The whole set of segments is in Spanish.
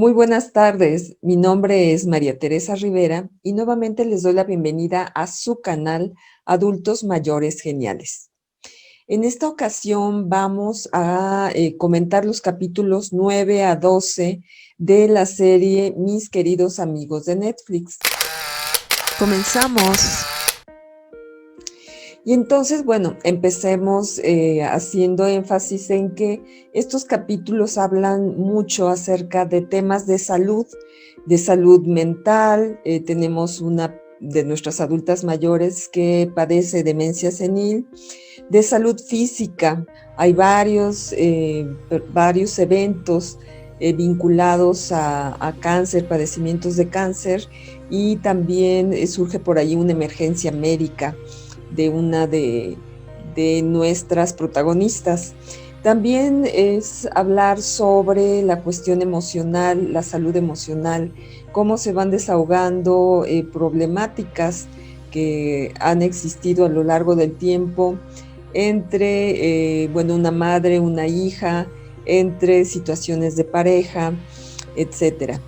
Muy buenas tardes, mi nombre es María Teresa Rivera y nuevamente les doy la bienvenida a su canal Adultos Mayores Geniales. En esta ocasión vamos a comentar los capítulos 9 a 12 de la serie Mis queridos amigos de Netflix. Comenzamos. Y entonces, bueno, empecemos haciendo énfasis en que estos capítulos hablan mucho acerca de temas de salud mental. Tenemos una de nuestras adultas mayores que padece demencia senil, de salud física. Hay varios eventos vinculados a cáncer, padecimientos de cáncer, y también surge por ahí una emergencia médica de una de nuestras protagonistas. También es hablar sobre la cuestión emocional, la salud emocional, cómo se van desahogando problemáticas que han existido a lo largo del tiempo entre, bueno, una madre, una hija, entre situaciones de pareja, etcétera.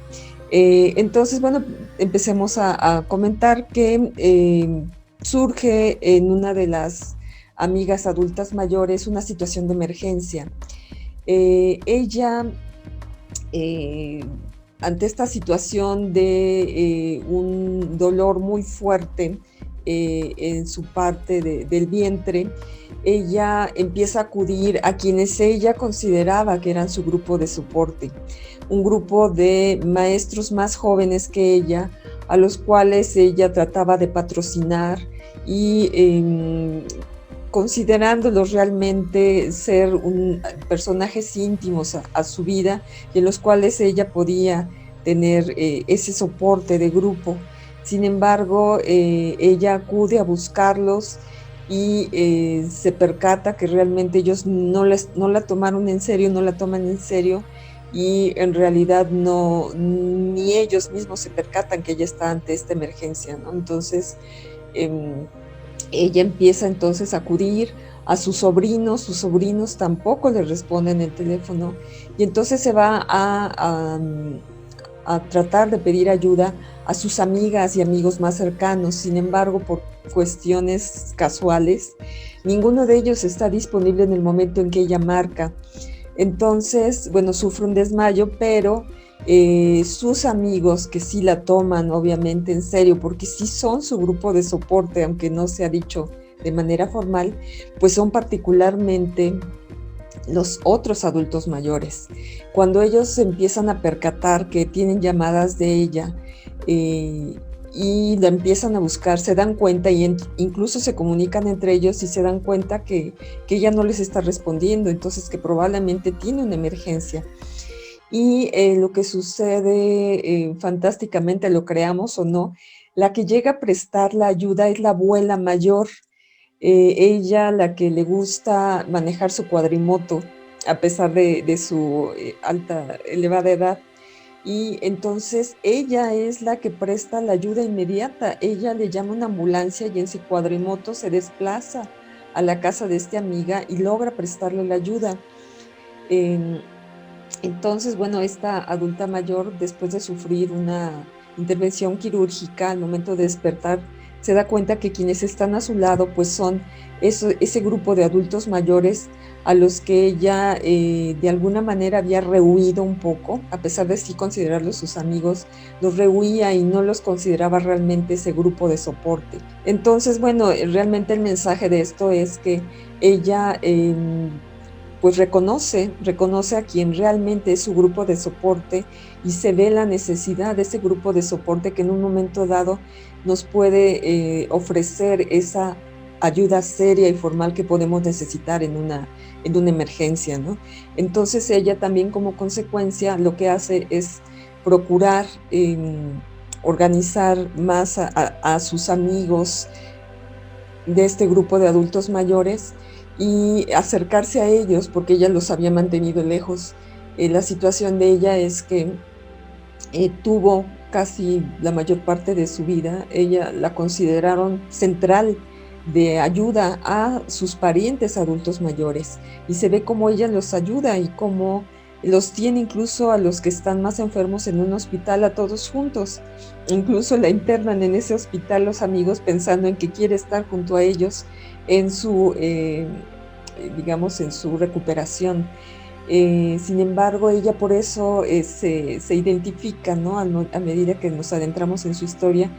Entonces, bueno, empecemos a comentar que surge en una de las amigas adultas mayores una situación de emergencia. Ella, eh, ante esta situación de un dolor muy fuerte en su parte del vientre, ella empieza a acudir a quienes ella consideraba que eran su grupo de soporte, un grupo de maestros más jóvenes que ella, a los cuales ella trataba de patrocinar y considerándolos realmente ser personajes íntimos a su vida y en los cuales ella podía tener ese soporte de grupo. Sin embargo, ella acude a buscarlos y se percata que realmente ellos no la tomaron en serio, no la toman en serio, y en realidad ni ellos mismos se percatan que ella está ante esta emergencia, ¿no? Entonces, ella empieza entonces a acudir a sus sobrinos tampoco le responden el teléfono, y entonces se va a tratar de pedir ayuda a sus amigas y amigos más cercanos. Sin embargo, por cuestiones casuales, ninguno de ellos está disponible en el momento en que ella marca. Entonces, bueno, sufre un desmayo, pero sus amigos que sí la toman obviamente en serio, porque sí son su grupo de soporte, aunque no se ha dicho de manera formal, pues son particularmente los otros adultos mayores. Cuando ellos se empiezan a percatar que tienen llamadas de ella eh, y la empiezan a buscar, se dan cuenta y incluso se comunican entre ellos y se dan cuenta que ella no les está respondiendo, entonces que probablemente tiene una emergencia. Y lo que sucede fantásticamente, lo creamos o no, la que llega a prestar la ayuda es la abuela mayor, ella la que le gusta manejar su cuadrimoto a pesar de su elevada edad. Y entonces ella es la que presta la ayuda inmediata. Ella le llama una ambulancia y en su cuadrimoto se desplaza a la casa de esta amiga y logra prestarle la ayuda. Eh, entonces, bueno, esta adulta mayor, después de sufrir una intervención quirúrgica, al momento de despertar, se da cuenta que quienes están a su lado, pues son ese grupo de adultos mayores a los que ella de alguna manera había rehuido un poco, a pesar de sí considerarlos sus amigos, los rehuía y no los consideraba realmente ese grupo de soporte. Entonces, bueno, realmente el mensaje de esto es que ella pues reconoce a quien realmente es su grupo de soporte y se ve la necesidad de ese grupo de soporte que en un momento dado nos puede ofrecer esa ayuda seria y formal que podemos necesitar en una emergencia, ¿no? Entonces ella también como consecuencia lo que hace es procurar organizar más a sus amigos de este grupo de adultos mayores y acercarse a ellos porque ella los había mantenido lejos. La situación de ella es que tuvo casi la mayor parte de su vida, ella la consideraron central de ayuda a sus parientes adultos mayores y se ve cómo ella los ayuda y cómo los tiene incluso a los que están más enfermos en un hospital a todos juntos. Incluso la internan en ese hospital los amigos pensando en que quiere estar junto a ellos en su, digamos, en su recuperación. Sin embargo, ella por eso se identifica, ¿no? A medida que nos adentramos en su historia,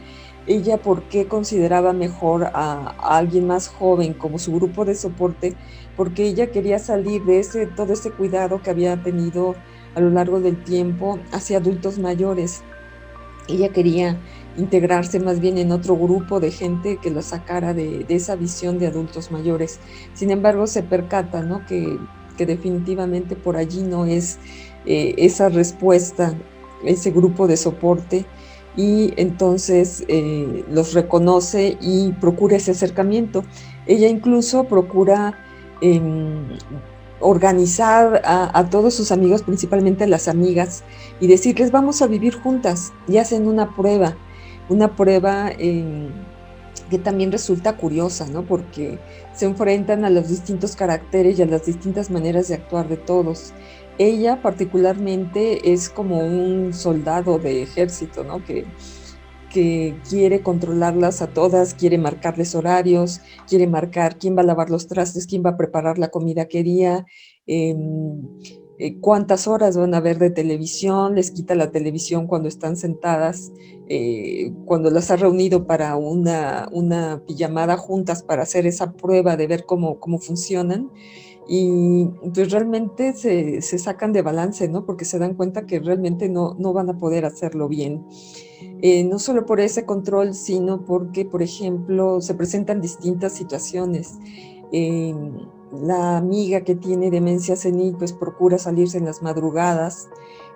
ella por qué consideraba mejor a alguien más joven como su grupo de soporte, porque ella quería salir de todo ese cuidado que había tenido a lo largo del tiempo hacia adultos mayores. Ella quería integrarse más bien en otro grupo de gente que lo sacara de esa visión de adultos mayores. Sin embargo, se percata, ¿no? Que definitivamente por allí no es esa respuesta, ese grupo de soporte, y entonces los reconoce y procura ese acercamiento. Ella incluso procura eh, organizar a todos sus amigos, principalmente a las amigas, y decirles vamos a vivir juntas, y hacen una prueba que también resulta curiosa, ¿no? Porque se enfrentan a los distintos caracteres y a las distintas maneras de actuar de todos. Ella particularmente es como un soldado de ejército, ¿no? Que quiere controlarlas a todas, quiere marcarles horarios, quiere marcar quién va a lavar los trastes, quién va a preparar la comida qué día, eh, cuántas horas van a ver de televisión, les quita la televisión cuando están sentadas, cuando las ha reunido para una pijamada juntas para hacer esa prueba de ver cómo funcionan. Y pues realmente se sacan de balance, ¿no? Porque se dan cuenta que realmente no van a poder hacerlo bien. No solo por ese control, sino porque, por ejemplo, se presentan distintas situaciones. Eh, la amiga que tiene demencia senil, pues procura salirse en las madrugadas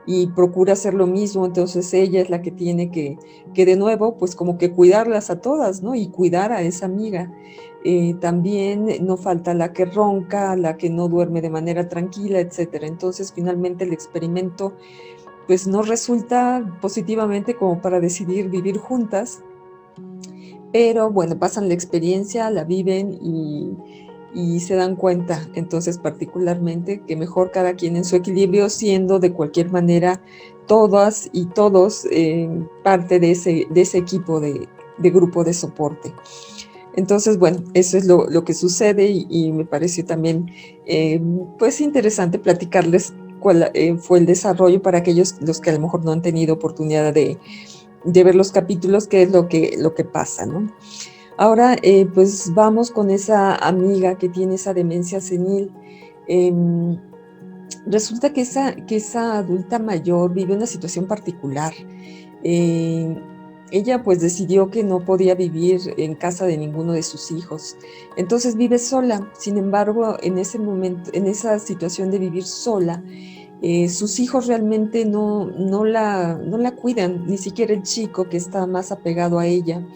y procura hacer lo mismo, entonces ella es la que tiene que de nuevo, pues como que cuidarlas a todas, ¿no? Y cuidar a esa amiga. También no falta la que ronca, la que no duerme de manera tranquila, etcétera. Entonces, finalmente el experimento pues no resulta positivamente como para decidir vivir juntas, pero bueno, pasan la experiencia, la viven y se dan cuenta, entonces particularmente, que mejor cada quien en su equilibrio, siendo de cualquier manera todas y todos parte de ese equipo de grupo de soporte. Entonces, bueno, eso es lo que sucede y me pareció también pues interesante platicarles cuál fue el desarrollo para aquellos los que a lo mejor no han tenido oportunidad de ver los capítulos, qué es lo que pasa, ¿no? Ahora, pues vamos con esa amiga que tiene esa demencia senil. Eh, Resulta que esa adulta mayor vive una situación particular. Eh, Ella pues decidió que no podía vivir en casa de ninguno de sus hijos. Entonces vive sola. Sin embargo, en ese momento, en esa situación de vivir sola, sus hijos realmente no la cuidan, ni siquiera el chico que está más apegado a ella.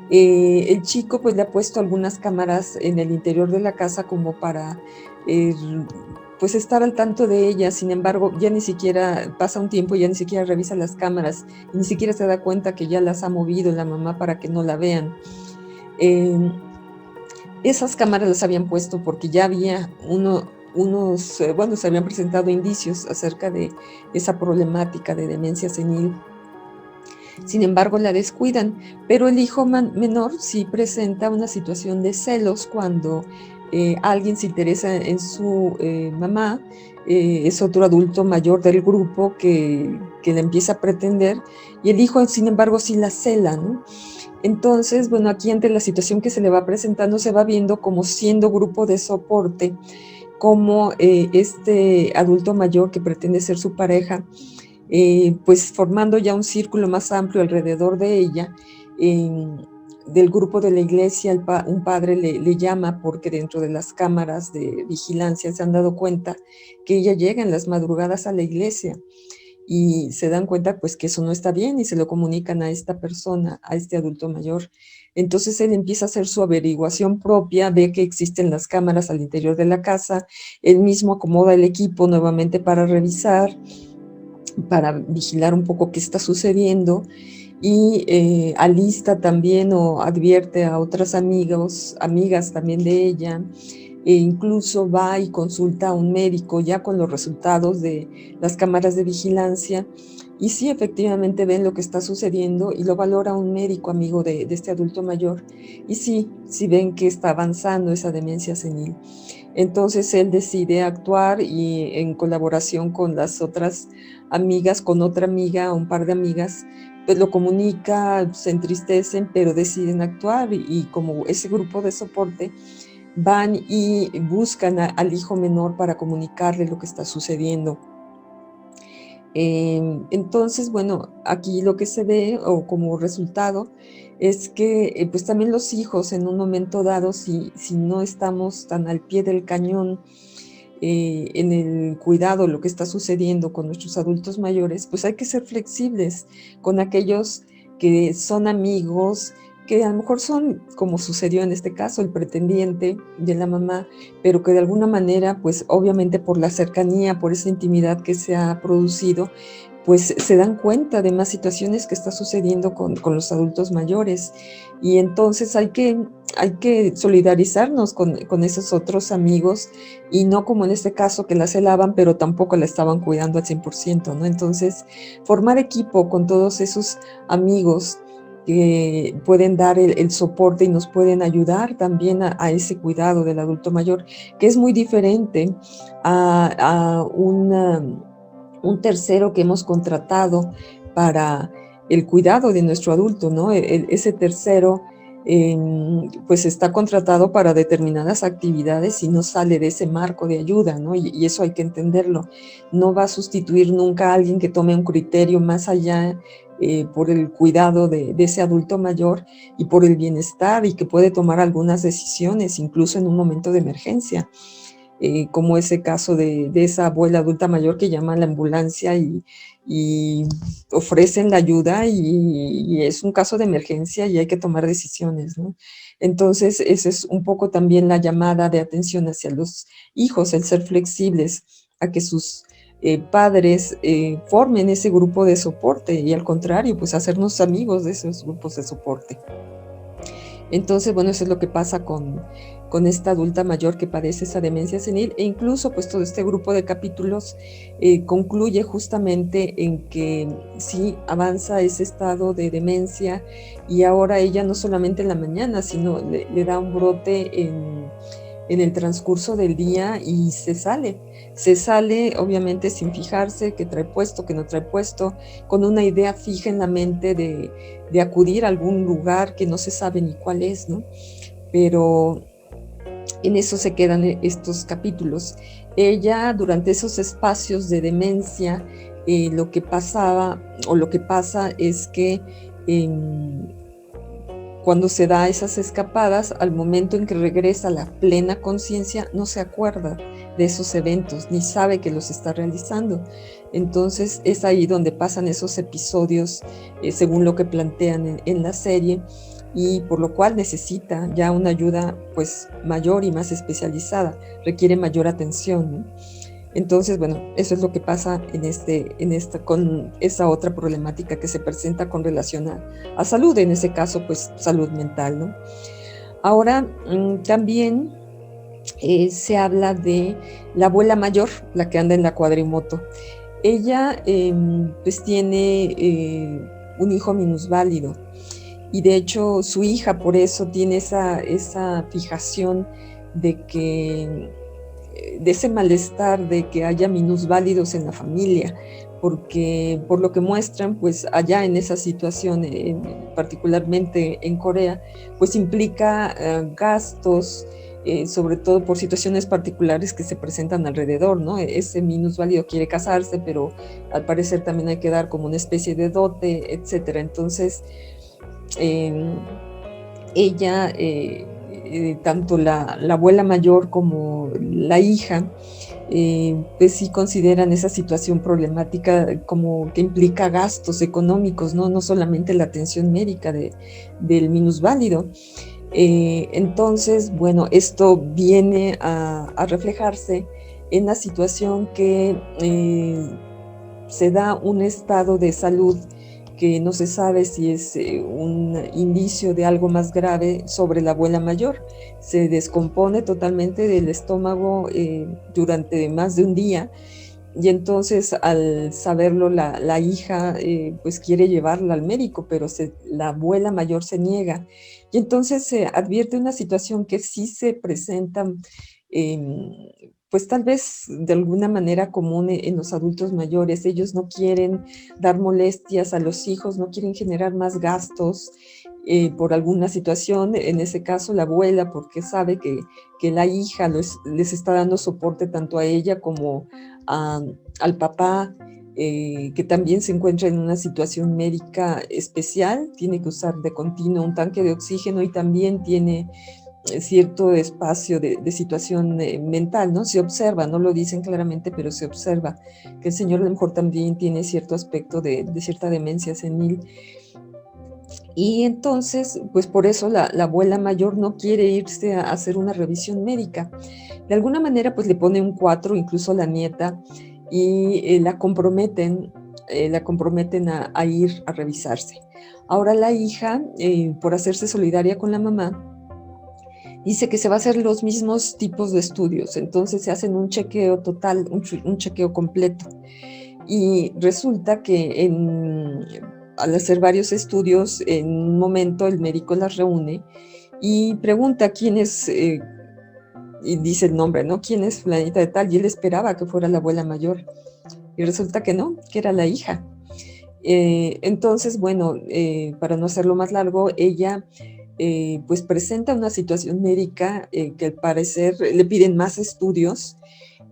El chico pues le ha puesto algunas cámaras en el interior de la casa como para eh, pues estar al tanto de ella. Sin embargo, ya ni siquiera pasa un tiempo, ya ni siquiera revisa las cámaras, y ni siquiera se da cuenta que ya las ha movido la mamá para que no la vean. Eh, Esas cámaras las habían puesto porque ya había bueno, se habían presentado indicios acerca de esa problemática de demencia senil. Sin embargo, la descuidan, pero el hijo menor sí presenta una situación de celos cuando alguien se interesa en su mamá. Es otro adulto mayor del grupo que le empieza a pretender, y el hijo, sin embargo, sí la cela, ¿no? Entonces, bueno, aquí ante la situación que se le va presentando, se va viendo como siendo grupo de soporte, como este adulto mayor que pretende ser su pareja, pues formando ya un círculo más amplio alrededor de ella. eh, del grupo de la iglesia, un padre le llama porque dentro de las cámaras de vigilancia se han dado cuenta que ella llega en las madrugadas a la iglesia, y se dan cuenta pues que eso no está bien y se lo comunican a esta persona, a este adulto mayor. Entonces él empieza a hacer su averiguación propia, ve que existen las cámaras al interior de la casa, él mismo acomoda el equipo nuevamente para revisar, para vigilar un poco qué está sucediendo, y alista también o advierte a otras amigas también de ella, e incluso va y consulta a un médico ya con los resultados de las cámaras de vigilancia, y sí, efectivamente ven lo que está sucediendo y lo valora un médico amigo de este adulto mayor, y sí, sí ven que está avanzando esa demencia senil. Entonces él decide actuar y en colaboración con las otras amigas, con otra amiga, un par de amigas, pues lo comunica, se entristecen, pero deciden actuar y como ese grupo de soporte van y buscan al hijo menor para comunicarle lo que está sucediendo. Entonces, bueno, aquí lo que se ve o como resultado es que pues también los hijos en un momento dado, si no estamos tan al pie del cañón en el cuidado, lo que está sucediendo con nuestros adultos mayores, pues hay que ser flexibles con aquellos que son amigos, que a lo mejor son, como sucedió en este caso, el pretendiente de la mamá, pero que de alguna manera, pues obviamente por la cercanía, por esa intimidad que se ha producido, pues se dan cuenta de más situaciones que está sucediendo con los adultos mayores. Y entonces hay que solidarizarnos con esos otros amigos y no como en este caso que la celaban, pero tampoco la estaban cuidando al 100%, ¿no? Entonces, formar equipo con todos esos amigos que pueden dar el soporte y nos pueden ayudar también a ese cuidado del adulto mayor, que es muy diferente a un tercero que hemos contratado para el cuidado de nuestro adulto, ¿no? Ese tercero pues está contratado para determinadas actividades y no sale de ese marco de ayuda, ¿no? Y eso hay que entenderlo. No va a sustituir nunca a alguien que tome un criterio más allá por el cuidado de ese adulto mayor y por el bienestar y que puede tomar algunas decisiones, incluso en un momento de emergencia. Como ese caso de esa abuela adulta mayor que llama a la ambulancia y ofrecen la ayuda y es un caso de emergencia y hay que tomar decisiones, ¿no? Entonces, esa es un poco también la llamada de atención hacia los hijos, el ser flexibles a que sus padres formen ese grupo de soporte y al contrario, pues hacernos amigos de esos grupos de soporte. Entonces, bueno, eso es lo que pasa con esta adulta mayor que padece esa demencia senil e incluso pues todo este grupo de capítulos concluye justamente en que sí avanza ese estado de demencia y ahora ella no solamente en la mañana, sino le da un brote en el transcurso del día y se sale obviamente sin fijarse que trae puesto, que no trae puesto, con una idea fija en la mente de acudir a algún lugar que no se sabe ni cuál es, ¿no? Pero en eso se quedan estos capítulos. Ella, durante esos espacios de demencia, lo que pasaba o lo que pasa es que cuando se da esas escapadas, al momento en que regresa a la plena conciencia, no se acuerda de esos eventos, ni sabe que los está realizando. Entonces es ahí donde pasan esos episodios, según lo que plantean en la serie, y por lo cual necesita ya una ayuda pues mayor y más especializada, requiere mayor atención, ¿no? Entonces, bueno, eso es lo que pasa con esa otra problemática que se presenta con relación a salud, en ese caso, pues salud mental, ¿no? Ahora, también se habla de la abuela mayor, la que anda en la cuadrimoto. Ella, pues tiene un hijo minusválido y de hecho su hija por eso tiene esa fijación de que de ese malestar de que haya minusválidos en la familia, porque por lo que muestran, pues allá en esa situación, particularmente en Corea, pues implica gastos, sobre todo por situaciones particulares que se presentan alrededor, ¿no? Ese minusválido quiere casarse, pero al parecer también hay que dar como una especie de dote, etcétera. Entonces, ella, tanto la abuela mayor como la hija, pues sí consideran esa situación problemática como que implica gastos económicos, no solamente la atención médica del minusválido. Entonces, bueno, esto viene a reflejarse en la situación que se da un estado de salud que no se sabe si es un indicio de algo más grave sobre la abuela mayor. Se descompone totalmente del estómago durante más de un día, y entonces al saberlo la hija pues quiere llevarla al médico, pero la abuela mayor se niega. Y entonces se advierte una situación que sí se presenta, pues tal vez de alguna manera común en los adultos mayores. Ellos no quieren dar molestias a los hijos, no quieren generar más gastos por alguna situación, en ese caso la abuela, porque sabe que la hija les está dando soporte tanto a ella como al papá, que también se encuentra en una situación médica especial, tiene que usar de continuo un tanque de oxígeno y también tiene cierto espacio de situación mental, ¿no? Se observa, no lo dicen claramente, pero se observa que el señor a lo mejor también tiene cierto aspecto de cierta demencia senil. Y entonces, pues por eso la abuela mayor no quiere irse a hacer una revisión médica. De alguna manera, pues le pone un 4, incluso la nieta, y la comprometen a ir a revisarse. Ahora la hija, por hacerse solidaria con la mamá, dice que se va a hacer los mismos tipos de estudios, entonces se hacen un chequeo total, un chequeo completo. Y resulta que al hacer varios estudios, en un momento el médico las reúne y pregunta quién es, y dice el nombre, ¿no? ¿Quién es fulanita de tal? Y él esperaba que fuera la abuela mayor. Y resulta que no, que era la hija. Entonces, bueno, para no hacerlo más largo, ella pues presenta una situación médica que al parecer le piden más estudios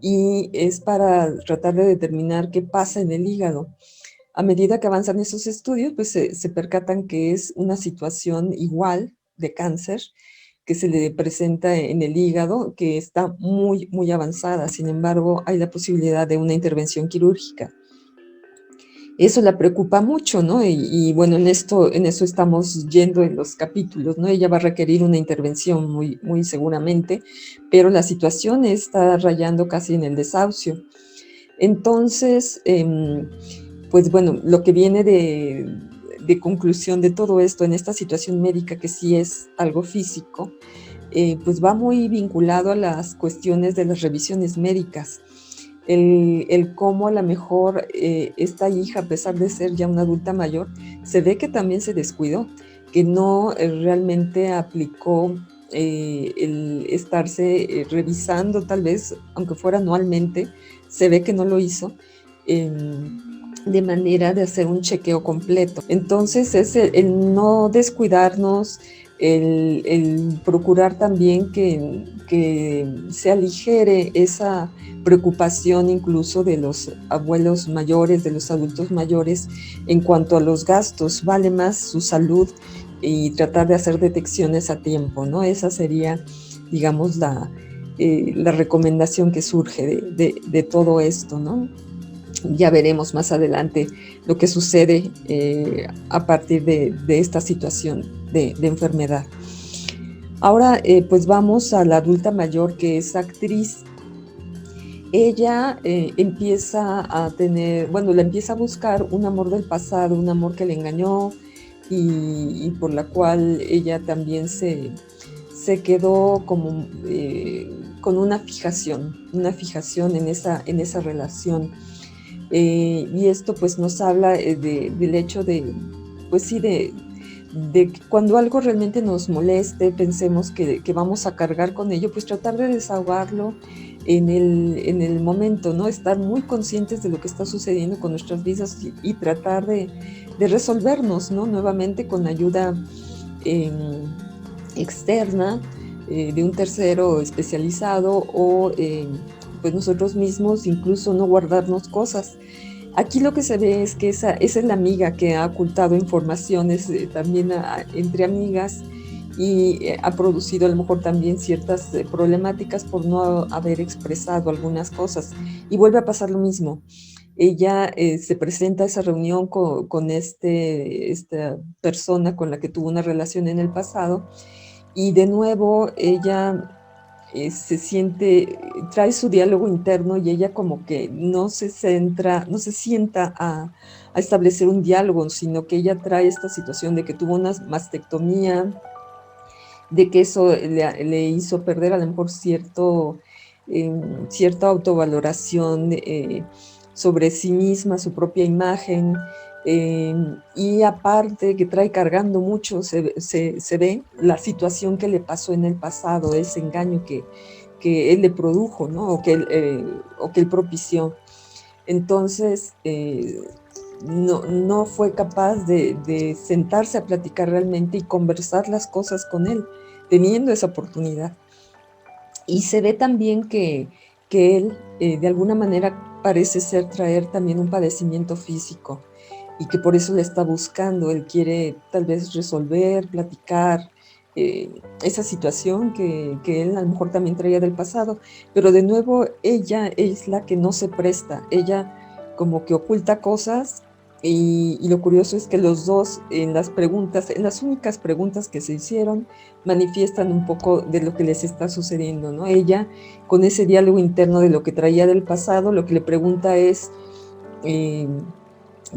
y es para tratar de determinar qué pasa en el hígado. A medida que avanzan esos estudios, pues se percatan que es una situación igual de cáncer que se le presenta en el hígado, que está muy, muy avanzada. Sin embargo, hay la posibilidad de una intervención quirúrgica. Eso la preocupa mucho, ¿no? Y bueno, en eso estamos yendo en los capítulos, ¿no? Ella va a requerir una intervención muy, muy seguramente, pero la situación está rayando casi en el desahucio. Entonces, pues bueno, lo que viene de conclusión de todo esto en esta situación médica, que sí es algo físico, pues va muy vinculado a las cuestiones de las revisiones médicas. El cómo a lo mejor esta hija, a pesar de ser ya una adulta mayor, se ve que también se descuidó, que no realmente aplicó el estarse revisando, tal vez, aunque fuera anualmente, se ve que no lo hizo de manera de hacer un chequeo completo. Entonces es el no descuidarnos, el procurar también que se aligere esa preocupación incluso de los abuelos mayores, de los adultos mayores en cuanto a los gastos. Vale más su salud y tratar de hacer detecciones a tiempo, ¿no? Esa sería, digamos, la recomendación que surge de todo esto, ¿no? Ya veremos más adelante lo que sucede a partir de esta situación de enfermedad. Ahora, pues vamos a la adulta mayor, que es actriz. Ella empieza a tener, bueno, la empieza a buscar un amor del pasado, un amor que le engañó y por la cual ella también se quedó como con una fijación en esa relación. Y esto pues nos habla del hecho de, pues sí, de que cuando algo realmente nos moleste, pensemos que vamos a cargar con ello, pues tratar de desahogarlo en el momento, ¿no? Estar muy conscientes de lo que está sucediendo con nuestras vidas y tratar de resolvernos, ¿no? Nuevamente con ayuda externa, de un tercero especializado o pues nosotros mismos, incluso no guardarnos cosas. Aquí lo que se ve es que esa es la amiga que ha ocultado informaciones también entre amigas y ha producido a lo mejor también ciertas problemáticas por no haber expresado algunas cosas. Y vuelve a pasar lo mismo. Ella se presenta a esa reunión con esta persona con la que tuvo una relación en el pasado y de nuevo ella se siente, trae su diálogo interno y ella como que no se centra, no se sienta a establecer un diálogo, sino que ella trae esta situación de que tuvo una mastectomía, de que eso le hizo perder a lo mejor cierta autovaloración sobre sí misma, su propia imagen, y aparte que trae cargando mucho, se ve la situación que le pasó en el pasado, ese engaño que él le produjo, ¿no? O que él propició. Entonces, no fue capaz de sentarse a platicar realmente y conversar las cosas con él, teniendo esa oportunidad. Y se ve también que él, de alguna manera, parece ser traer también un padecimiento físico y que por eso le está buscando. Él quiere tal vez resolver, platicar esa situación que él a lo mejor también traía del pasado. Pero de nuevo, ella es la que no se presta. Ella como que oculta cosas y lo curioso es que los dos en las preguntas, en las únicas preguntas que se hicieron, manifiestan un poco de lo que les está sucediendo, ¿no? Ella, con ese diálogo interno de lo que traía del pasado, lo que le pregunta es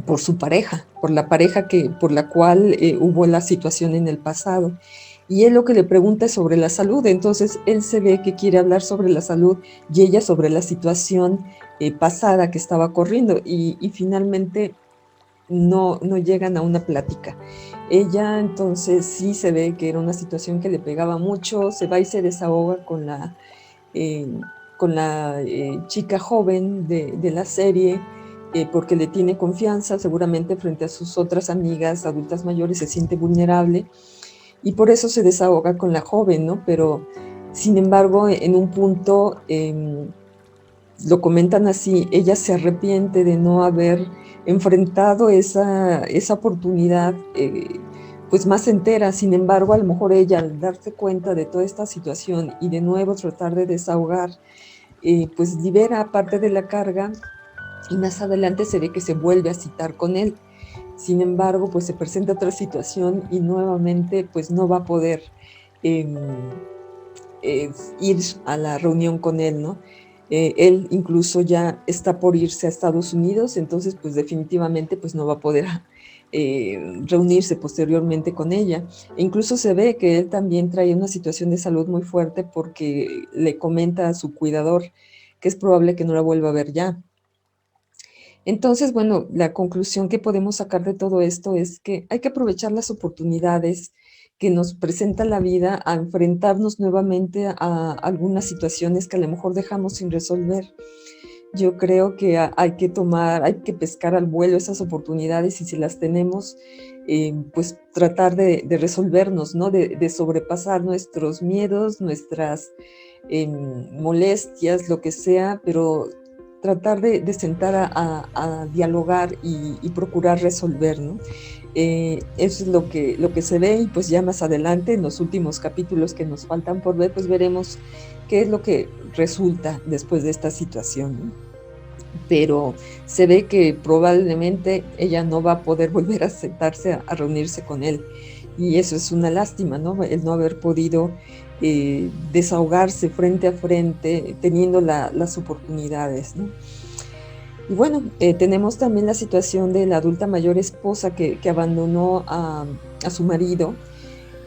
por su pareja, por la pareja por la cual hubo la situación en el pasado. Y él lo que le pregunta es sobre la salud, entonces él se ve que quiere hablar sobre la salud y ella sobre la situación pasada que estaba corriendo y finalmente no llegan a una plática. Ella entonces sí se ve que era una situación que le pegaba mucho, se va y se desahoga eh, con la chica joven de la serie, porque le tiene confianza, seguramente frente a sus otras amigas adultas mayores se siente vulnerable y por eso se desahoga con la joven, ¿no? Pero sin embargo, en un punto lo comentan así, ella se arrepiente de no haber enfrentado esa oportunidad pues más entera. Sin embargo, a lo mejor ella al darse cuenta de toda esta situación y de nuevo tratar de desahogar, pues libera parte de la carga y más adelante se ve que se vuelve a citar con él. Sin embargo, pues se presenta otra situación y nuevamente pues no va a poder eh, ir a la reunión con él, ¿no? Él incluso ya está por irse a Estados Unidos, entonces pues definitivamente pues no va a poder reunirse posteriormente con ella. E incluso se ve que él también trae una situación de salud muy fuerte porque le comenta a su cuidador que es probable que no la vuelva a ver ya. Entonces, bueno, la conclusión que podemos sacar de todo esto es que hay que aprovechar las oportunidades que nos presenta la vida a enfrentarnos nuevamente a algunas situaciones que a lo mejor dejamos sin resolver. Yo creo que hay que pescar al vuelo esas oportunidades y si las tenemos, pues tratar de resolvernos, ¿no? De sobrepasar nuestros miedos, nuestras molestias, lo que sea, pero tratar de sentar a dialogar y procurar resolver, ¿no? Eso es lo que se ve y pues ya más adelante en los últimos capítulos que nos faltan por ver, pues veremos qué es lo que resulta después de esta situación, ¿no? Pero se ve que probablemente ella no va a poder volver a sentarse a reunirse con él y eso es una lástima, ¿no? El no haber podido desahogarse frente a frente teniendo las oportunidades, ¿no? Y bueno, tenemos también la situación de la adulta mayor esposa que abandonó a su marido.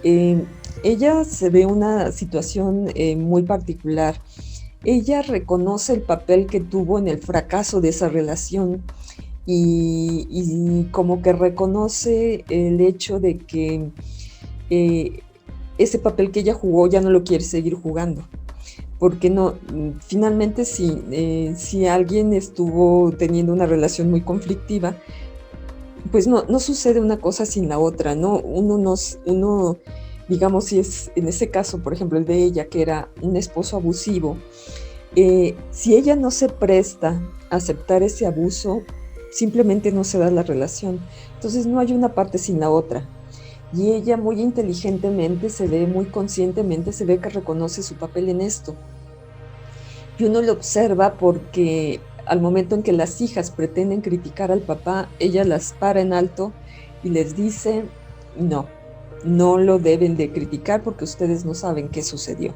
Eh, Ella se ve una situación muy particular. Ella reconoce el papel que tuvo en el fracaso de esa relación y como que reconoce el hecho de que eh, ese papel que ella jugó ya no lo quiere seguir jugando porque no, finalmente si alguien estuvo teniendo una relación muy conflictiva, pues no sucede una cosa sin la otra, ¿no? Uno, digamos, si es en ese caso, por ejemplo, el de ella, que era un esposo abusivo, si ella no se presta a aceptar ese abuso, simplemente no se da la relación. Entonces no hay una parte sin la otra. Y ella muy inteligentemente se ve, muy conscientemente se ve que reconoce su papel en esto. Y uno lo observa porque al momento en que las hijas pretenden criticar al papá, ella las para en alto y les dice, no lo deben de criticar porque ustedes no saben qué sucedió.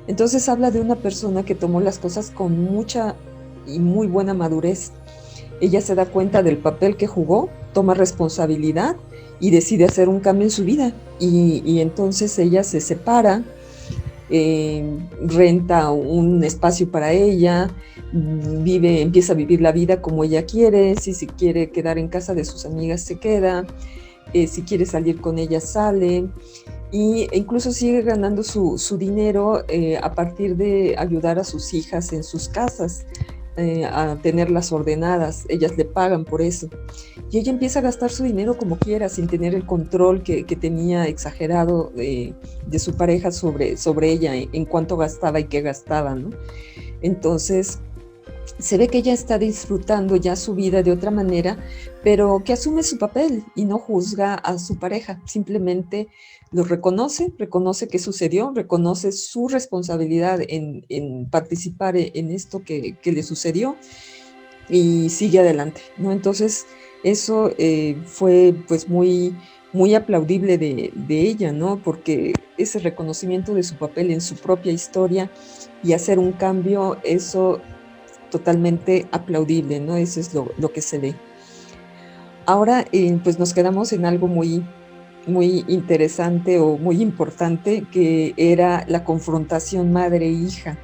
Entonces habla de una persona que tomó las cosas con mucha y muy buena madurez. Ella se da cuenta del papel que jugó, toma responsabilidad y decide hacer un cambio en su vida. Y entonces ella se separa, renta un espacio para ella, empieza a vivir la vida como ella quiere. Si se quiere quedar en casa de sus amigas, se queda. Si quiere salir con ellas, sale. E incluso sigue ganando su dinero a partir de ayudar a sus hijas en sus casas, a tenerlas ordenadas. Ellas le pagan por eso. Y ella empieza a gastar su dinero como quiera, sin tener el control que tenía exagerado de su pareja sobre ella, en cuánto gastaba y qué gastaba, ¿no? Entonces, se ve que ella está disfrutando ya su vida de otra manera, pero que asume su papel y no juzga a su pareja, simplemente lo reconoce que sucedió, reconoce su responsabilidad en participar en esto que le sucedió y sigue adelante, ¿no? Entonces, eso fue pues muy aplaudible de ella, ¿no? Porque ese reconocimiento de su papel en su propia historia y hacer un cambio, eso totalmente aplaudible, ¿no? Eso es lo que se ve. Ahora, pues nos quedamos en algo muy interesante o muy importante, que era la confrontación madre-hija.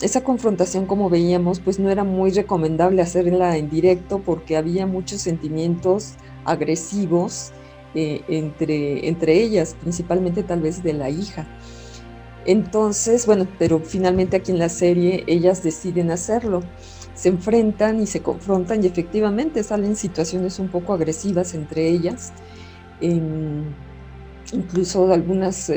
Esa confrontación, como veíamos, pues no era muy recomendable hacerla en directo porque había muchos sentimientos agresivos entre ellas, principalmente tal vez de la hija. Entonces, bueno, pero finalmente aquí en la serie ellas deciden hacerlo. Se enfrentan y se confrontan y efectivamente salen situaciones un poco agresivas entre ellas. Incluso algunas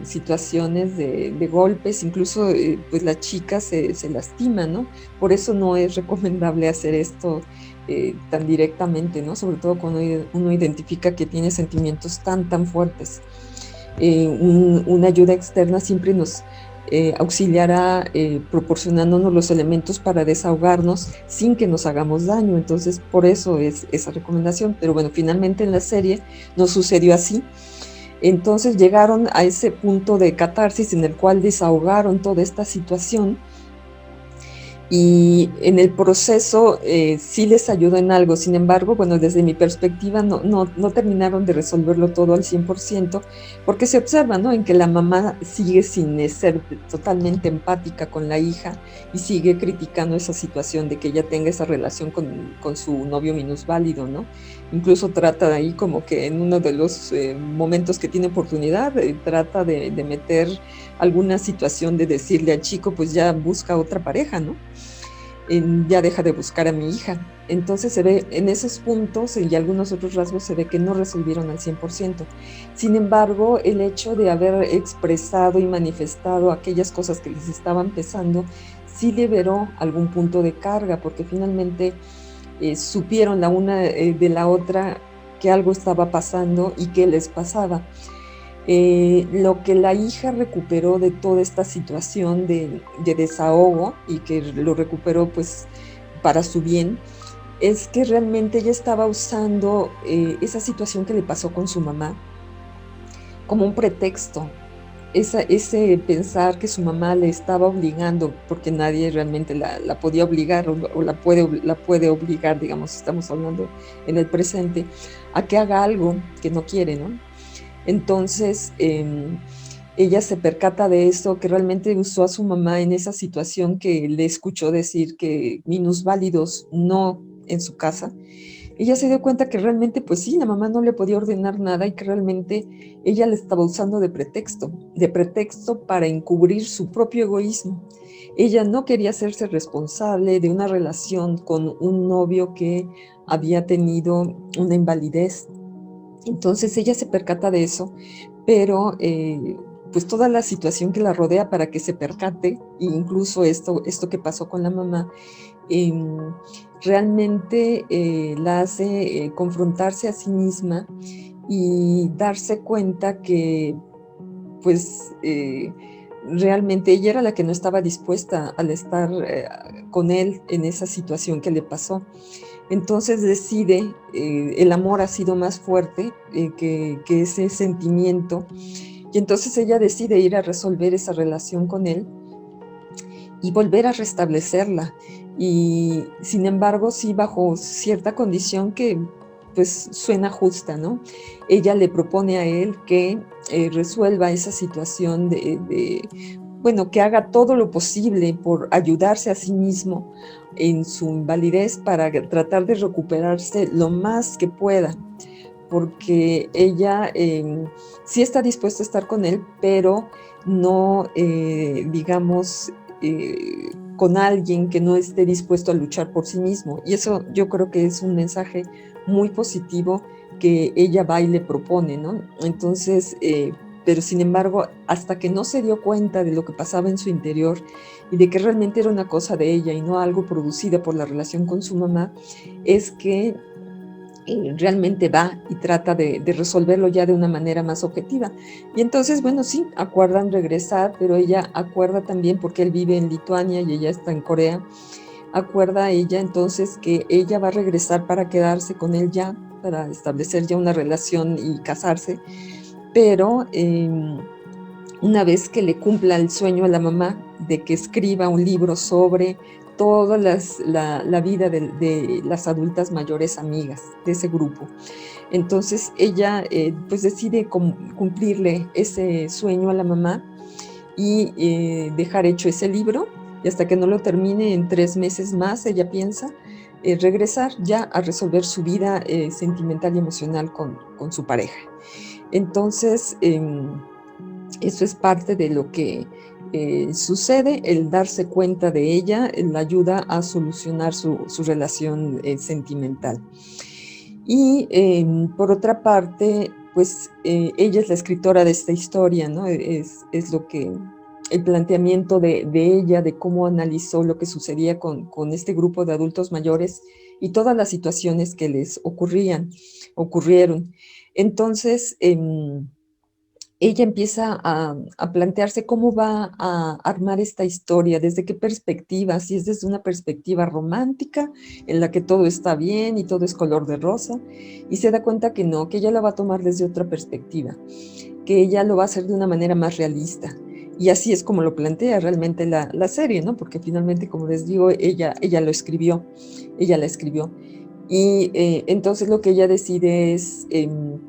situaciones de golpes, incluso pues la chica se lastima, ¿no? Por eso no es recomendable hacer esto tan directamente, ¿no? Sobre todo cuando uno identifica que tiene sentimientos tan fuertes. Una ayuda externa siempre nos auxiliará proporcionándonos los elementos para desahogarnos sin que nos hagamos daño. Entonces, por eso es esa recomendación. Pero bueno, finalmente en la serie nos sucedió así. Entonces llegaron a ese punto de catarsis en el cual desahogaron toda esta situación, y en el proceso sí les ayudó en algo. Sin embargo, bueno, desde mi perspectiva no terminaron de resolverlo todo al 100%, porque se observa, ¿no?, en que la mamá sigue sin ser totalmente empática con la hija y sigue criticando esa situación de que ella tenga esa relación con su novio minusválido, ¿no? Incluso trata de ahí como que en uno de los momentos que tiene oportunidad, trata de meter alguna situación de decirle al chico, pues ya busca otra pareja, ¿no? Ya deja de buscar a mi hija. Entonces se ve en esos puntos y algunos otros rasgos se ve que no resolvieron al 100%. Sin embargo, el hecho de haber expresado y manifestado aquellas cosas que les estaban pesando, sí liberó algún punto de carga, porque finalmente supieron la una de la otra que algo estaba pasando y qué les pasaba. Lo que la hija recuperó de toda esta situación de desahogo, y que lo recuperó pues para su bien, es que realmente ella estaba usando esa situación que le pasó con su mamá como un pretexto. Ese pensar que su mamá le estaba obligando, porque nadie realmente la podía obligar o la puede obligar, digamos, estamos hablando en el presente, a que haga algo que no quiere, ¿no? Entonces, ella se percata de esto, que realmente usó a su mamá en esa situación que le escuchó decir que minusválidos no en su casa. Ella se dio cuenta que realmente, pues sí, la mamá no le podía ordenar nada y que realmente ella le estaba usando de pretexto para encubrir su propio egoísmo. Ella no quería hacerse responsable de una relación con un novio que había tenido una invalidez. Entonces ella se percata de eso, pero pues toda la situación que la rodea para que se percate, incluso esto que pasó con la mamá, eh, realmente la hace confrontarse a sí misma y darse cuenta que pues realmente ella era la que no estaba dispuesta al estar con él en esa situación que le pasó. Entonces decide, el amor ha sido más fuerte que ese sentimiento, Y entonces ella decide ir a resolver esa relación con él y volver a restablecerla. Y sin embargo, sí bajo cierta condición que pues suena justa, ¿no? Ella le propone a él que resuelva esa situación bueno, que haga todo lo posible por ayudarse a sí mismo en su invalidez para tratar de recuperarse lo más que pueda, porque ella sí está dispuesta a estar con él, pero no, digamos, con alguien que no esté dispuesto a luchar por sí mismo. Y eso yo creo que es un mensaje muy positivo que ella va y le propone, ¿no? Entonces, pero sin embargo, hasta que no se dio cuenta de lo que pasaba en su interior y de que realmente era una cosa de ella y no algo producido por la relación con su mamá, es que realmente va y trata de resolverlo ya de una manera más objetiva. Y entonces, bueno, sí, acuerdan regresar, pero ella acuerda también, porque él vive en Lituania y ella está en Corea, acuerda ella entonces que ella va a regresar para quedarse con él ya, para establecer ya una relación y casarse, pero una vez que le cumpla el sueño a la mamá de que escriba un libro sobre toda la vida de las adultas mayores amigas de ese grupo. Entonces ella pues decide cumplirle ese sueño a la mamá y dejar hecho ese libro, y hasta que no lo termine en 3 meses más, ella piensa regresar ya a resolver su vida sentimental y emocional con su pareja. Entonces, eso es parte de lo que sucede, el darse cuenta de ella, la ayuda a solucionar su relación sentimental. Y por otra parte, pues ella es la escritora de esta historia, ¿no? Es lo que, el planteamiento de ella, de cómo analizó lo que sucedía con este grupo de adultos mayores y todas las situaciones que les ocurrieron. Entonces, ella empieza a plantearse cómo va a armar esta historia, desde qué perspectiva, si es desde una perspectiva romántica, en la que todo está bien y todo es color de rosa, y se da cuenta que no, que ella la va a tomar desde otra perspectiva, que ella lo va a hacer de una manera más realista. Y así es como lo plantea realmente la serie, ¿no? Porque finalmente, como les digo, ella lo escribió, ella la escribió. Y entonces lo que ella decide es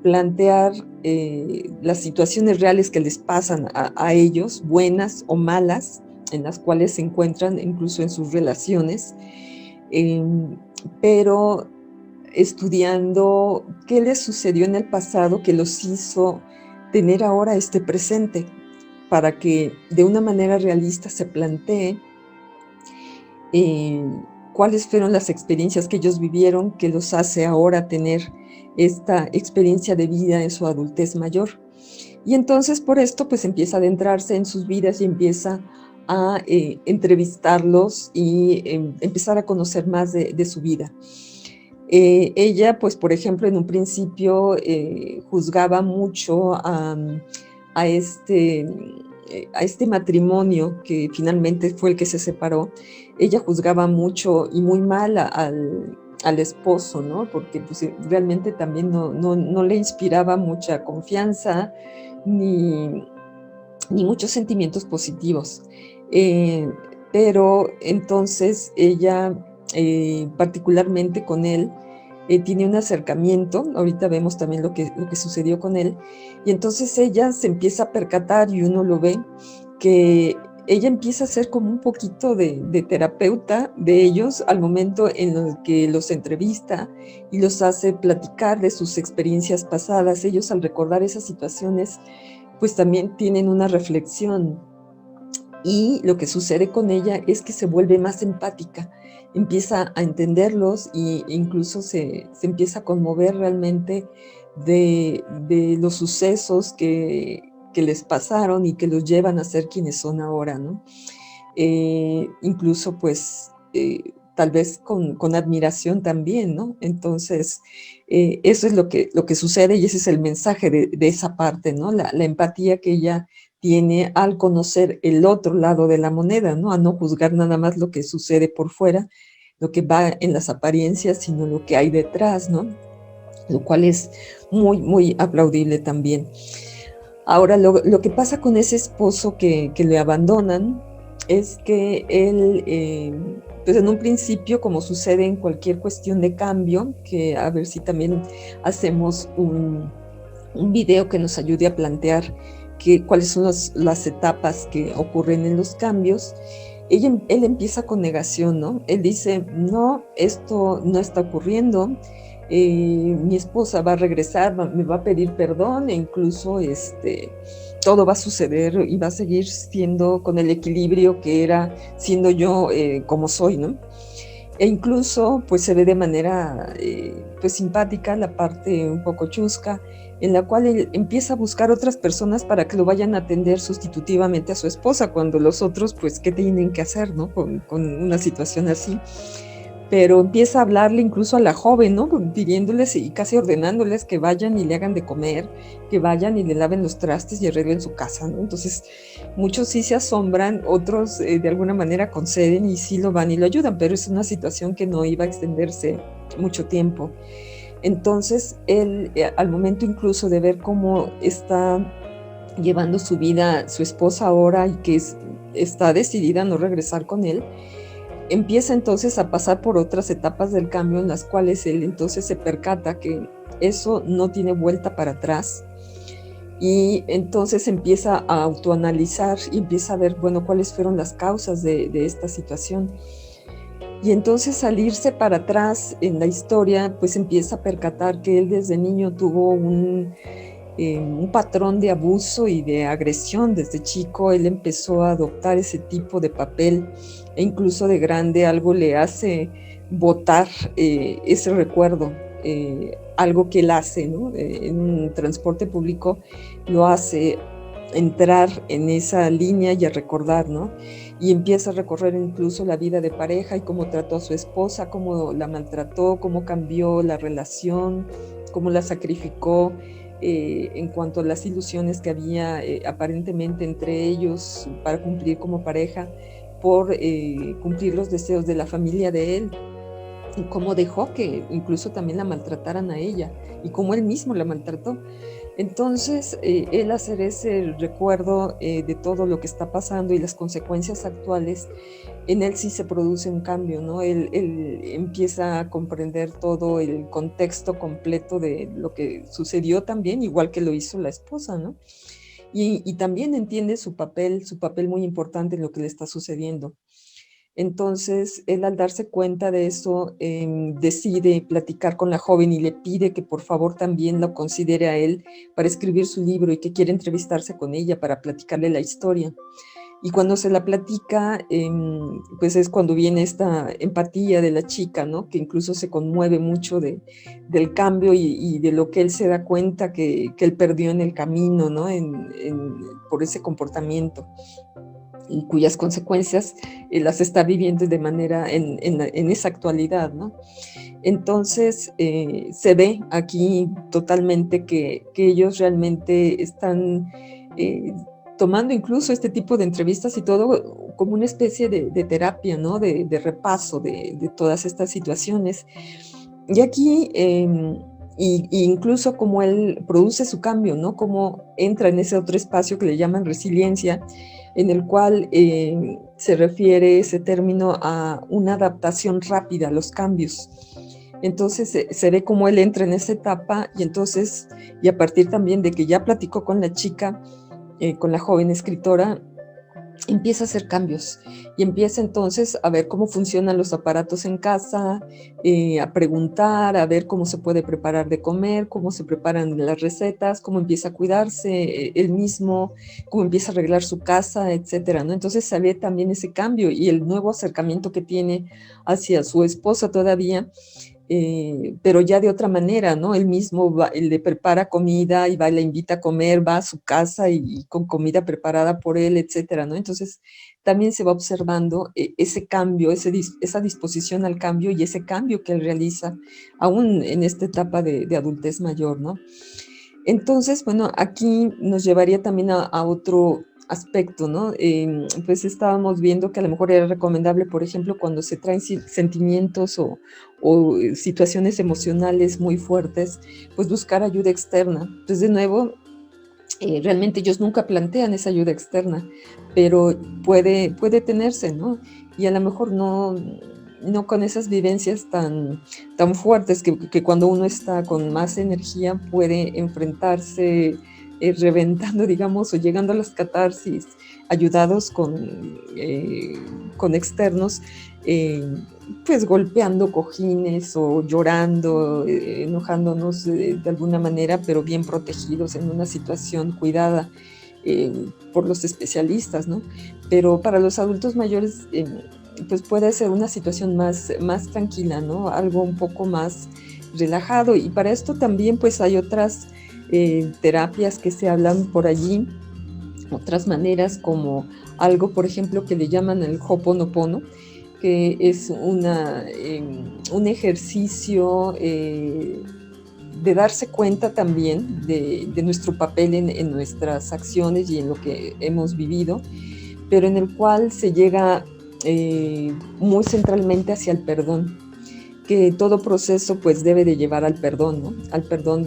plantear las situaciones reales que les pasan a ellos, buenas o malas, en las cuales se encuentran incluso en sus relaciones, eh, pero estudiando qué les sucedió en el pasado que los hizo tener ahora este presente, para que de una manera realista se plantee eh, cuáles fueron las experiencias que ellos vivieron que los hace ahora tener esta experiencia de vida en su adultez mayor. Y entonces por esto pues empieza a adentrarse en sus vidas y empieza a entrevistarlos y empezar a conocer más de su vida. Ella, pues, por ejemplo, en un principio juzgaba mucho a a este matrimonio que finalmente fue el que se separó. Ella juzgaba mucho y muy mal al esposo, ¿no? Porque pues, realmente también no le inspiraba mucha confianza ni, ni muchos sentimientos positivos. Eh, pero entonces ella, particularmente con él, tiene un acercamiento, ahorita vemos también lo que sucedió con él, y entonces ella se empieza a percatar, y uno lo ve, que ella empieza a ser como un poquito de terapeuta de ellos al momento en el que los entrevista y los hace platicar de sus experiencias pasadas. Ellos, al recordar esas situaciones, pues también tienen una reflexión, y lo que sucede con ella es que se vuelve más empática, empieza a entenderlos e incluso se empieza a conmover realmente de los sucesos que les pasaron y que los llevan a ser quienes son ahora, ¿no? Incluso pues tal vez con admiración también, ¿no? Entonces, eso es lo que sucede, y ese es el mensaje de esa parte, ¿no? La empatía que ella tiene al conocer el otro lado de la moneda, ¿no? A no juzgar nada más lo que sucede por fuera, lo que va en las apariencias, sino lo que hay detrás, ¿no? Lo cual es muy, muy aplaudible también. Ahora, lo que pasa con ese esposo que le abandonan es que él, pues en un principio, como sucede en cualquier cuestión de cambio, que a ver si también hacemos un video que nos ayude a plantear cuáles son las etapas que ocurren en los cambios. Él empieza con negación, ¿no? Él dice, no, esto no está ocurriendo, mi esposa va a regresar, me va a pedir perdón, e incluso todo va a suceder y va a seguir siendo con el equilibrio que era siendo yo como soy, ¿no? E incluso pues se ve de manera pues simpática la parte un poco chusca, en la cual él empieza a buscar otras personas para que lo vayan a atender sustitutivamente a su esposa, cuando los otros pues qué tienen que hacer, ¿no? Con una situación así. Pero empieza a hablarle incluso a la joven, ¿no? Pidiéndoles y casi ordenándoles que vayan y le hagan de comer, que vayan y le laven los trastes y arreglen su casa, ¿no? Entonces, muchos sí se asombran, otros de alguna manera conceden y sí lo van y lo ayudan, pero es una situación que no iba a extenderse mucho tiempo. Entonces, él, al momento incluso de ver cómo está llevando su vida su esposa ahora y que está decidida a no regresar con él, empieza entonces a pasar por otras etapas del cambio en las cuales él entonces se percata que eso no tiene vuelta para atrás y entonces empieza a autoanalizar y empieza a ver, bueno, cuáles fueron las causas de esta situación. Y entonces al irse para atrás en la historia, pues empieza a percatar que él desde niño tuvo un patrón de abuso y de agresión. Desde chico él empezó a adoptar ese tipo de papel e incluso de grande algo le hace botar ese recuerdo, algo que él hace, ¿no? En un transporte público lo hace entrar en esa línea y a recordar, ¿no? Y empieza a recorrer incluso la vida de pareja y cómo trató a su esposa, cómo la maltrató, cómo cambió la relación, cómo la sacrificó, en cuanto a las ilusiones que había aparentemente entre ellos para cumplir como pareja, por cumplir los deseos de la familia de él, y cómo dejó que incluso también la maltrataran a ella, y cómo él mismo la maltrató. Entonces, el hacer ese recuerdo de todo lo que está pasando y las consecuencias actuales, en él sí se produce un cambio, ¿no? Él empieza a comprender todo el contexto completo de lo que sucedió también, igual que lo hizo la esposa, ¿no? Y también entiende su papel muy importante en lo que le está sucediendo. Entonces, él al darse cuenta de eso, decide platicar con la joven y le pide que por favor también lo considere a él para escribir su libro y que quiere entrevistarse con ella para platicarle la historia. Y cuando se la platica, pues es cuando viene esta empatía de la chica, ¿no? Que incluso se conmueve mucho del cambio y de lo que él se da cuenta que él perdió en el camino, ¿no? Por ese comportamiento y cuyas consecuencias las está viviendo de manera en esa actualidad, ¿no? Entonces, se ve aquí totalmente que ellos realmente están tomando incluso este tipo de entrevistas y todo como una especie de terapia, ¿no? De repaso de todas estas situaciones. Y aquí, y incluso como él produce su cambio, ¿no? Como entra en ese otro espacio que le llaman resiliencia, en el cual se refiere ese término a una adaptación rápida a los cambios. Entonces se ve como él entra en esa etapa y entonces, y a partir también de que ya platicó con la chica, con la joven escritora, empieza a hacer cambios y empieza entonces a ver cómo funcionan los aparatos en casa, a preguntar, a ver cómo se puede preparar de comer, cómo se preparan las recetas, cómo empieza a cuidarse él mismo, cómo empieza a arreglar su casa, etcétera, ¿no? Entonces se ve también ese cambio y el nuevo acercamiento que tiene hacia su esposa todavía, pero ya de otra manera, ¿no? Él mismo él le prepara comida y va y la invita a comer, va a su casa y con comida preparada por él, etcétera, ¿no? Entonces también se va observando ese cambio, esa disposición al cambio y ese cambio que él realiza aún en esta etapa de adultez mayor, ¿no? Entonces, bueno, aquí nos llevaría también a otro aspecto, ¿no? Pues estábamos viendo que a lo mejor era recomendable, por ejemplo, cuando se traen sentimientos o situaciones emocionales muy fuertes, pues buscar ayuda externa. Pues de nuevo, Realmente ellos nunca plantean esa ayuda externa, pero puede tenerse, ¿no? Y a lo mejor no con esas vivencias tan fuertes que cuando uno está con más energía puede enfrentarse reventando, digamos, o llegando a las catarsis, ayudados con externos, eh, pues golpeando cojines o llorando, enojándonos de alguna manera, pero bien protegidos en una situación cuidada por los especialistas, ¿no? Pero para los adultos mayores, pues puede ser una situación más tranquila, ¿no? Algo un poco más relajado. Y para esto también pues hay otras terapias que se hablan por allí, otras maneras como algo, por ejemplo, que le llaman el Ho'oponopono, que es un ejercicio de darse cuenta también de nuestro papel en nuestras acciones y en lo que hemos vivido, pero en el cual se llega muy centralmente hacia el perdón, que todo proceso pues debe de llevar al perdón, ¿no? Al perdón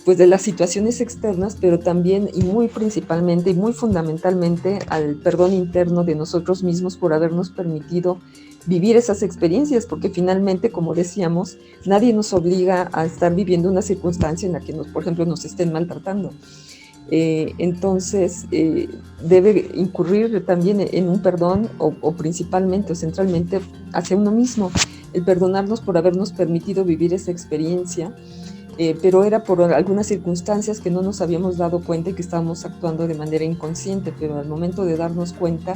pues de las situaciones externas, pero también y muy principalmente y muy fundamentalmente al perdón interno de nosotros mismos por habernos permitido vivir esas experiencias, porque finalmente, como decíamos, nadie nos obliga a estar viviendo una circunstancia en la que, por ejemplo, nos estén maltratando. Entonces, debe incurrir también en un perdón o principalmente o centralmente hacia uno mismo, el perdonarnos por habernos permitido vivir esa experiencia, pero era por algunas circunstancias que no nos habíamos dado cuenta y que estábamos actuando de manera inconsciente, pero al momento de darnos cuenta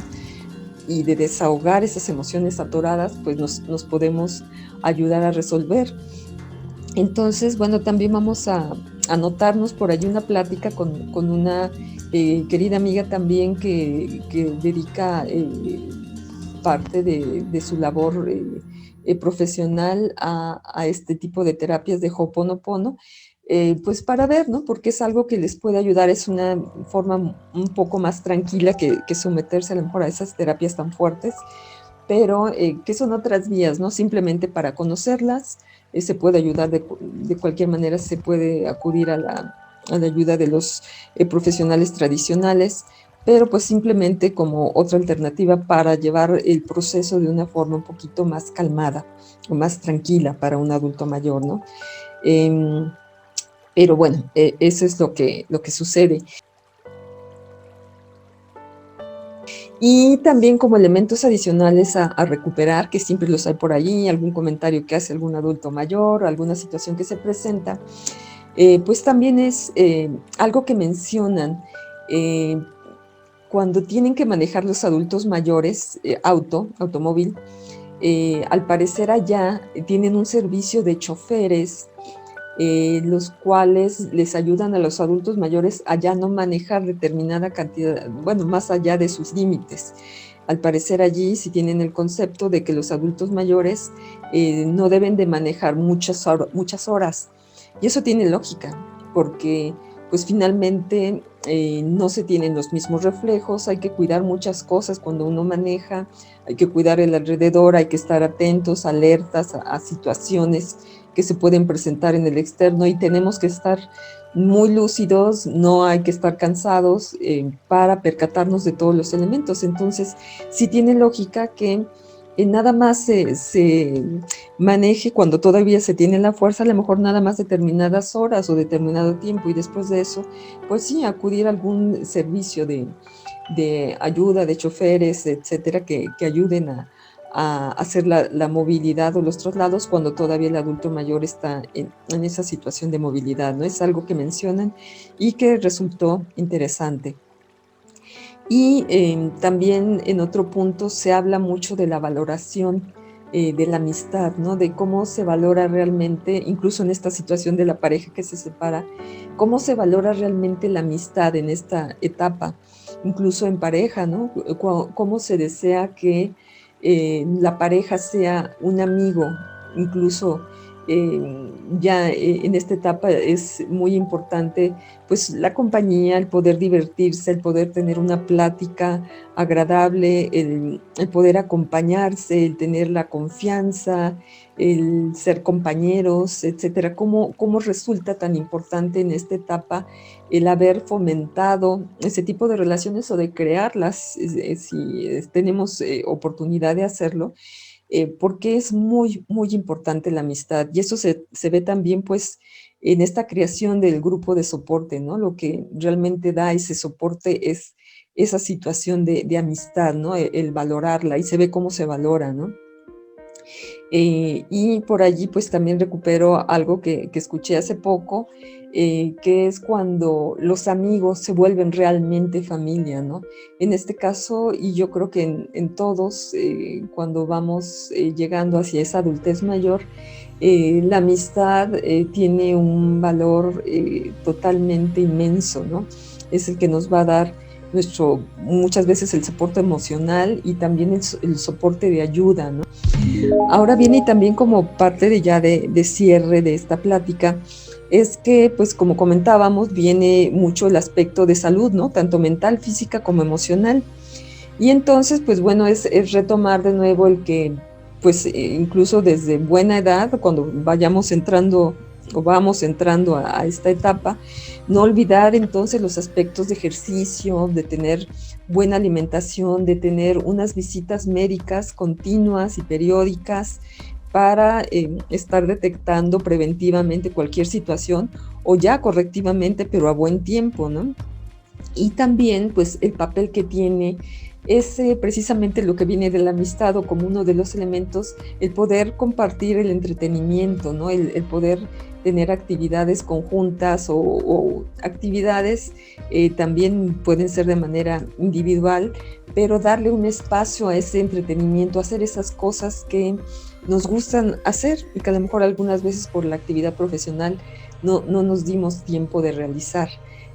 y de desahogar esas emociones atoradas, pues nos podemos ayudar a resolver. Entonces, bueno, también vamos a anotarnos por allí una plática con una querida amiga también que dedica parte de su labor profesional a este tipo de terapias de Ho'oponopono, pues para ver, ¿no? Porque es algo que les puede ayudar, es una forma un poco más tranquila que someterse a lo mejor a esas terapias tan fuertes, pero que son otras vías, ¿no? Simplemente para conocerlas, se puede ayudar de cualquier manera, se puede acudir a la ayuda de los profesionales tradicionales, pero pues simplemente como otra alternativa para llevar el proceso de una forma un poquito más calmada o más tranquila para un adulto mayor, ¿no? Eh, pero bueno, eso es lo que sucede. Y también como elementos adicionales a recuperar, que siempre los hay por ahí, algún comentario que hace algún adulto mayor, alguna situación que se presenta, pues también es algo que mencionan eh, cuando tienen que manejar los adultos mayores automóvil. Al parecer allá tienen un servicio de choferes, los cuales les ayudan a los adultos mayores a ya no manejar determinada cantidad, bueno, más allá de sus límites. Al parecer allí sí tienen el concepto de que los adultos mayores no deben de manejar muchas horas. Y eso tiene lógica, porque pues finalmente no se tienen los mismos reflejos, hay que cuidar muchas cosas cuando uno maneja, hay que cuidar el alrededor, hay que estar atentos, alertas a situaciones que se pueden presentar en el externo y tenemos que estar muy lúcidos, no hay que estar cansados para percatarnos de todos los elementos. Entonces, sí tiene lógica que nada más se maneje cuando todavía se tiene la fuerza, a lo mejor nada más determinadas horas o determinado tiempo y después de eso, pues sí, acudir a algún servicio de ayuda, de choferes, etcétera, que ayuden a hacer la movilidad o los traslados cuando todavía el adulto mayor está en esa situación de movilidad, ¿no? Es algo que mencionan y que resultó interesante. Y también en otro punto se habla mucho de la valoración de la amistad, ¿no? De cómo se valora realmente, incluso en esta situación de la pareja que se separa, cómo se valora realmente la amistad en esta etapa, incluso en pareja, ¿no? Cómo se desea que la pareja sea un amigo, incluso ya en esta etapa es muy importante pues la compañía, el poder divertirse, el poder tener una plática agradable, el poder acompañarse, el tener la confianza, el ser compañeros, etcétera. ¿Cómo resulta tan importante en esta etapa el haber fomentado ese tipo de relaciones o de crearlas si tenemos oportunidad de hacerlo? Porque es muy, muy importante la amistad y eso se ve también pues en esta creación del grupo de soporte, ¿no? Lo que realmente da ese soporte es esa situación de amistad, ¿no? El valorarla y se ve cómo se valora, ¿no? Y por allí pues también recupero algo que escuché hace poco, que es cuando los amigos se vuelven realmente familia, ¿no? En este caso, y yo creo que en todos, cuando vamos llegando hacia esa adultez mayor, la amistad tiene un valor totalmente inmenso, ¿no? Es el que nos va a dar muchas veces el soporte emocional y también el soporte de ayuda, ¿no? Ahora viene también como parte de cierre de esta plática, es que, pues como comentábamos, viene mucho el aspecto de salud, ¿no? Tanto mental, física como emocional. Y entonces, pues bueno, es retomar de nuevo el que, pues incluso desde buena edad, cuando vayamos entrando o vamos entrando a esta etapa, no olvidar entonces los aspectos de ejercicio, de tener buena alimentación, de tener unas visitas médicas continuas y periódicas para estar detectando preventivamente cualquier situación o ya correctivamente, pero a buen tiempo, ¿no? Y también, pues, el papel que tiene es precisamente lo que viene de la amistad o como uno de los elementos, el poder compartir el entretenimiento, ¿no? El poder tener actividades conjuntas o actividades también pueden ser de manera individual, pero darle un espacio a ese entretenimiento, hacer esas cosas que nos gustan hacer y que a lo mejor algunas veces por la actividad profesional no nos dimos tiempo de realizar.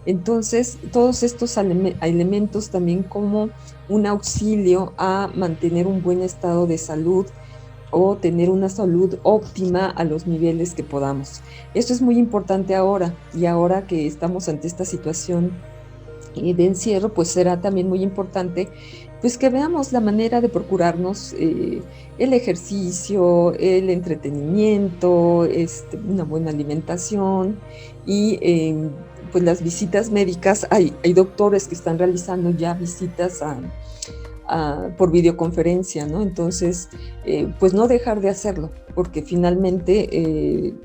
Entonces, todos estos elementos también como un auxilio a mantener un buen estado de salud o tener una salud óptima a los niveles que podamos. Esto es muy importante ahora y ahora que estamos ante esta situación de encierro, pues será también muy importante pues que veamos la manera de procurarnos el ejercicio, el entretenimiento, una buena alimentación y pues las visitas médicas. Hay doctores que están realizando ya visitas por videoconferencia, ¿no? Entonces, pues no dejar de hacerlo, porque finalmente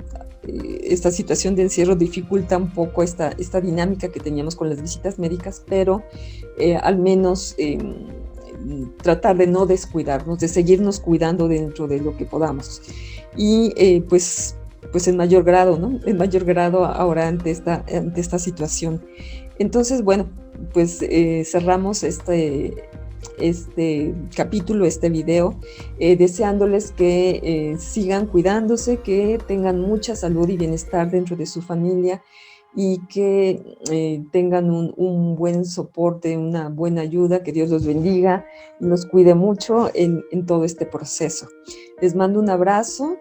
esta situación de encierro dificulta un poco esta dinámica que teníamos con las visitas médicas, pero al menos tratar de no descuidarnos, de seguirnos cuidando dentro de lo que podamos. Y pues en mayor grado, ¿no? En mayor grado ahora ante esta situación. Entonces, bueno, pues cerramos este capítulo, este video, deseándoles que sigan cuidándose, que tengan mucha salud y bienestar dentro de su familia y que tengan un buen soporte, una buena ayuda, que Dios los bendiga y los cuide mucho en todo este proceso. Les mando un abrazo.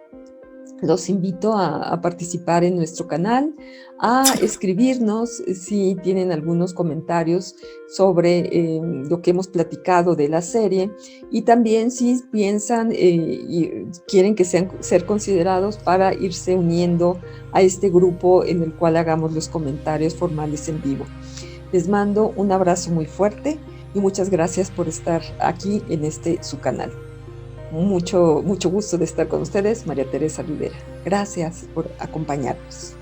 Los invito a participar en nuestro canal, a escribirnos si tienen algunos comentarios sobre lo que hemos platicado de la serie y también si piensan y quieren que ser considerados para irse uniendo a este grupo en el cual hagamos los comentarios formales en vivo. Les mando un abrazo muy fuerte y muchas gracias por estar aquí en su canal. Mucho gusto de estar con ustedes, María Teresa Rivera. Gracias por acompañarnos.